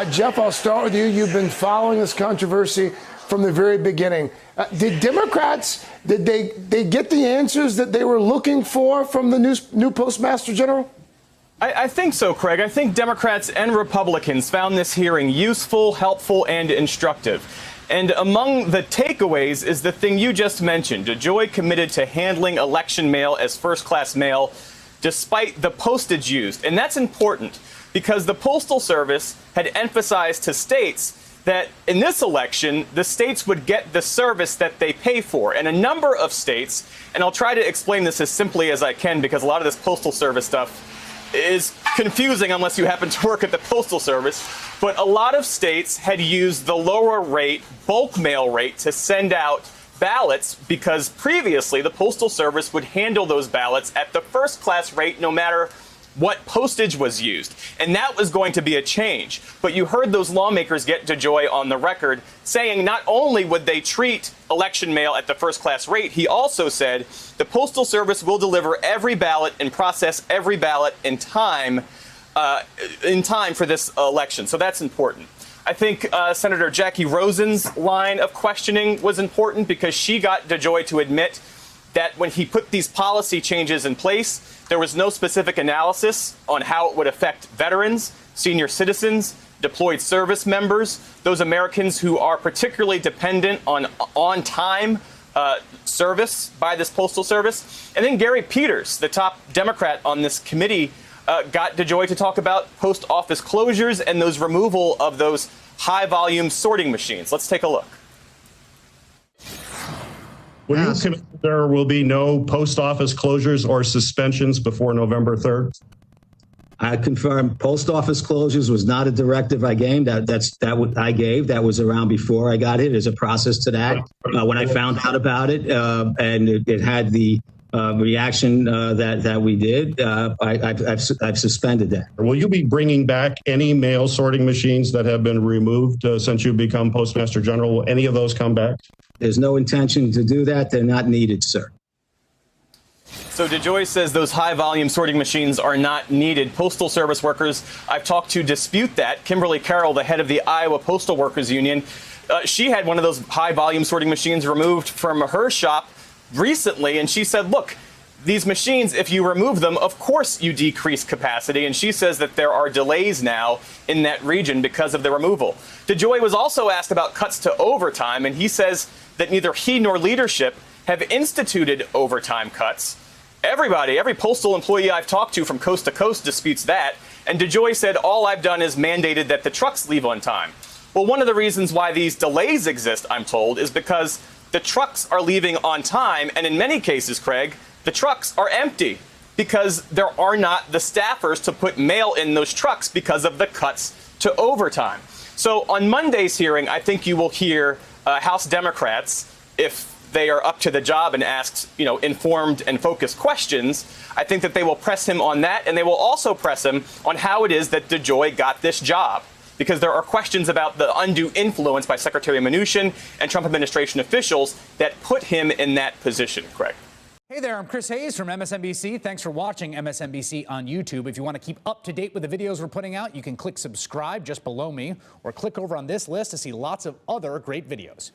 Jeff, I'll start with you. You've been following this controversy from the very beginning. Did Democrats, did they get the answers that they were looking for from the new Postmaster General? I think so, Craig. I think Democrats and Republicans found this hearing useful, helpful, and instructive. And among the takeaways is the thing you just mentioned. DeJoy committed to handling election mail as first-class mail despite the postage used. And that's important because the Postal Service had emphasized to states that in this election, the states would get the service that they pay for. And a number of states, and I'll try to explain this as simply as I can because a lot of this Postal Service stuff is confusing unless you happen to work at the Postal Service. But a lot of states had used the lower rate, bulk mail rate, to send out ballots because previously the Postal Service would handle those ballots at the first-class rate no matter what postage was used. And that was going to be a change. But you heard those lawmakers get DeJoy on the record saying not only would they treat election mail at the first-class rate, he also said the Postal Service will deliver every ballot and process every ballot in time for this election. So that's important. I think Senator Jackie Rosen's line of questioning was important because she got DeJoy to admit that when he put these policy changes in place, there was no specific analysis on how it would affect veterans, senior citizens, deployed service members, those Americans who are particularly dependent on on-time service by this Postal Service. And then Gary Peters, the top Democrat on this committee, got DeJoy to talk about post office closures and those removal of those high-volume sorting machines. Let's take a look. Will you commit there will be no post office closures or suspensions before November 3rd? I confirm post office closures was not a directive I gave. I gave. That was around before I got it. There's a process to that. When I found out about it and it had the reaction that we did, I've suspended that. Will you be bringing back any mail sorting machines that have been removed since you've become Postmaster General? Will any of those come back? There's no intention to do that. They're not needed, sir. So DeJoy says those high-volume sorting machines are not needed. Postal Service workers I've talked to dispute that. Kimberly Carroll, the head of the Iowa Postal Workers Union, she had one of those high-volume sorting machines removed from her shop recently, and she said, look, these machines, if you remove them, of course you decrease capacity. And she says that there are delays now in that region because of the removal. DeJoy was also asked about cuts to overtime, and he says that neither he nor leadership have instituted overtime cuts. Every postal employee I've talked to from coast to coast disputes that. And DeJoy said, all I've done is mandated that the trucks leave on time. Well, one of the reasons why these delays exist, I'm told, is because the trucks are leaving on time. And in many cases, Craig, the trucks are empty because there are not the staffers to put mail in those trucks because of the cuts to overtime. So on Monday's hearing, I think you will hear House Democrats, if they are up to the job and asked, informed and focused questions, I think that they will press him on that, and they will also press him on how it is that DeJoy got this job, because there are questions about the undue influence by Secretary Mnuchin and Trump administration officials that put him in that position, Craig. Hey there, I'm Chris Hayes from MSNBC. Thanks for watching MSNBC on YouTube. If you want to keep up to date with the videos we're putting out, you can click subscribe just below me or click over on this list to see lots of other great videos.